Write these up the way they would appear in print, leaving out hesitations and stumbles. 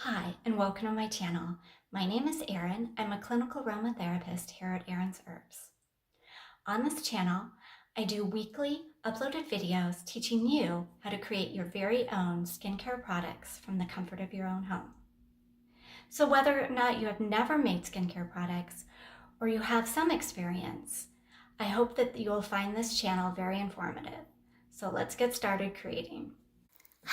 Hi, and welcome to my channel. My name is Erin. I'm a clinical aromatherapist here at Erin's Herbs. On this channel, I do weekly uploaded videos teaching you how to create your very own skincare products from the comfort of your own home. So whether or not you have never made skincare products or you have some experience, I hope that you will find this channel very informative. So let's get started creating.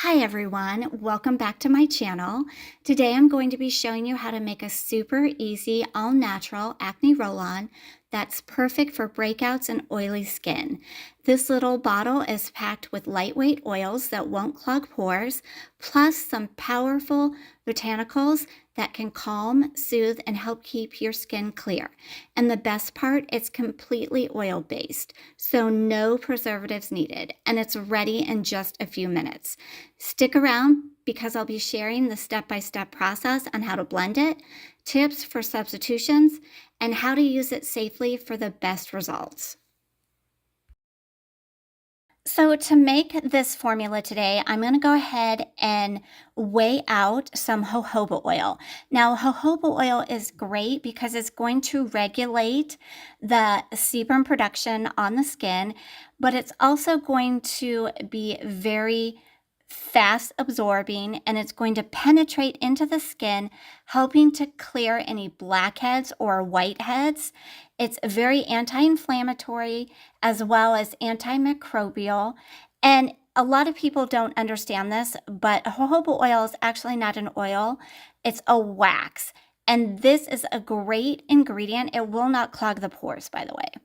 Hi everyone, welcome back to my channel. Today I'm going to be showing you how to make a super easy all-natural acne roll-on that's perfect for breakouts and oily skin. This little bottle is packed with lightweight oils that won't clog pores, plus some powerful botanicals that can calm, soothe, and help keep your skin clear. And the best part, it's completely oil-based, so no preservatives needed, and it's ready in just a few minutes. Stick around because I'll be sharing the step-by-step process on how to blend it, tips for substitutions, and how to use it safely for the best results. So to make this formula today, I'm going to go ahead and weigh out some jojoba oil. Now, jojoba oil is great because it's going to regulate the sebum production on the skin, but it's also going to be very fast absorbing, and it's going to penetrate into the skin, helping to clear any blackheads or whiteheads. It's very anti-inflammatory as well as antimicrobial. And a lot of people don't understand this, but jojoba oil is actually not an oil, it's a wax. And this is a great ingredient. It will not clog the pores, by the way.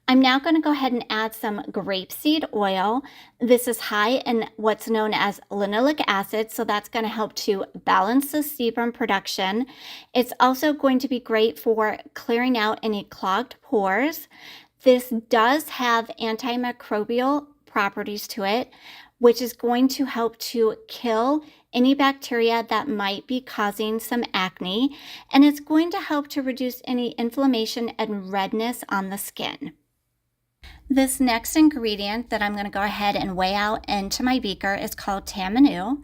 I'm now going to go ahead and add some grapeseed oil. This is high in what's known as linoleic acid, so that's going to help to balance the sebum production. It's also going to be great for clearing out any clogged pores. This does have antimicrobial properties to it, which is going to help to kill any bacteria that might be causing some acne, and it's going to help to reduce any inflammation and redness on the skin. This next ingredient that I'm going to go ahead and weigh out into my beaker is called Tamanu.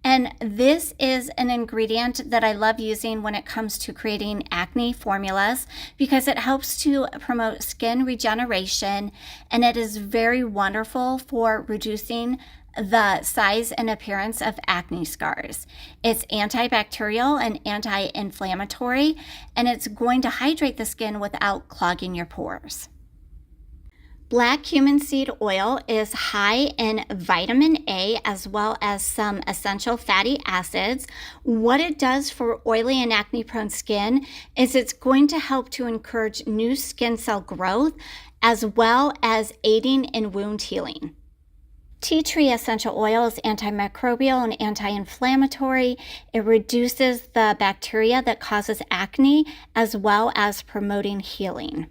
And this is an ingredient that I love using when it comes to creating acne formulas because it helps to promote skin regeneration, and it is very wonderful for reducing the size and appearance of acne scars. It's antibacterial and anti-inflammatory, and it's going to hydrate the skin without clogging your pores. Black cumin seed oil is high in vitamin A as well as some essential fatty acids. What it does for oily and acne prone skin is it's going to help to encourage new skin cell growth as well as aiding in wound healing. Tea tree essential oil is antimicrobial and anti-inflammatory. It reduces the bacteria that causes acne as well as promoting healing.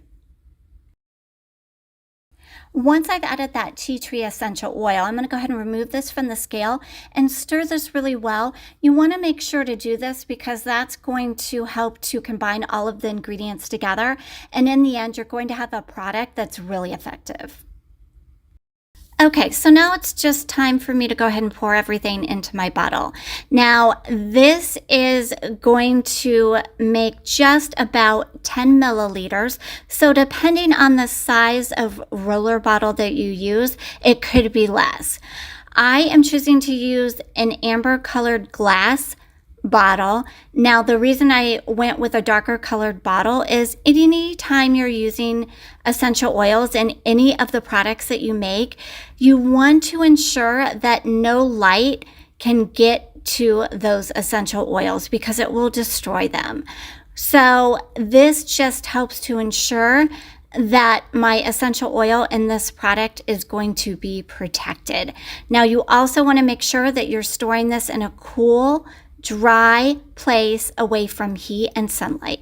Once I've added that tea tree essential oil, I'm going to go ahead and remove this from the scale and stir this really well. You want to make sure to do this because that's going to help to combine all of the ingredients together. And in the end, you're going to have a product that's really effective. Okay, so now it's just time for me to go ahead and pour everything into my bottle. Now, this is going to make just about 10 milliliters. So depending on the size of roller bottle that you use, it could be less. I am choosing to use an amber colored glass bottle. Now, the reason I went with a darker colored bottle is any time you're using essential oils in any of the products that you make, you want to ensure that no light can get to those essential oils because it will destroy them. So this just helps to ensure that my essential oil in this product is going to be protected. Now, you also want to make sure that you're storing this in a cool, dry place away from heat and sunlight.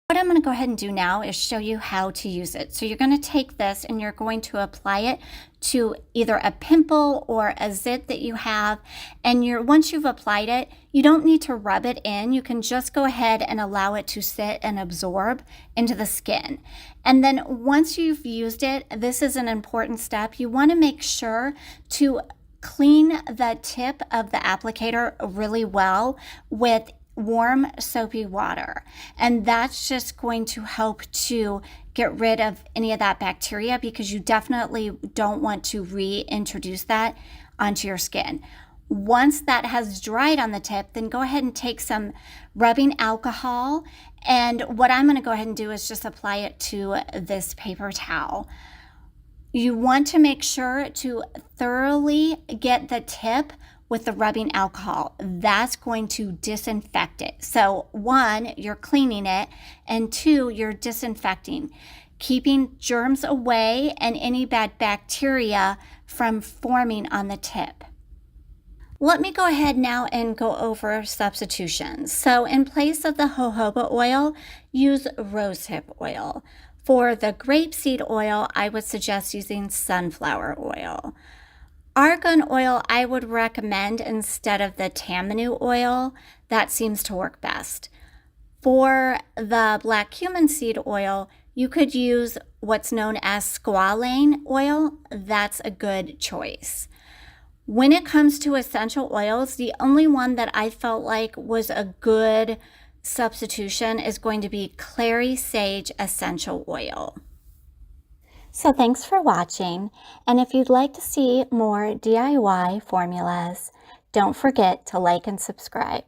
What I'm going to go ahead and do now is show you how to use it. So you're going to take this and you're going to apply it to either a pimple or a zit that you have. And once you've applied it, you don't need to rub it in. You can just go ahead and allow it to sit and absorb into the skin. And then once you've used it, this is an important step. You want to make sure to clean the tip of the applicator really well with warm soapy water. And that's just going to help to get rid of any of that bacteria, because you definitely don't want to reintroduce that onto your skin. Once that has dried on the tip, then go ahead and take some rubbing alcohol. And what I'm going to go ahead and do is just apply it to this paper towel. You want to make sure to thoroughly get the tip with the rubbing alcohol. That's going to disinfect it. So 1, you're cleaning it, and 2, you're disinfecting, keeping germs away and any bad bacteria from forming on the tip. Let me go ahead now and go over substitutions. So in place of the jojoba oil, use rosehip oil. For the grapeseed oil, I would suggest using sunflower oil. Argan oil, I would recommend instead of the tamanu oil. That seems to work best. For the black cumin seed oil, you could use what's known as squalane oil. That's a good choice. When it comes to essential oils, the only one that I felt like was a good substitution is going to be clary sage essential oil. So thanks for watching, and if you'd like to see more DIY formulas, don't forget to like and subscribe.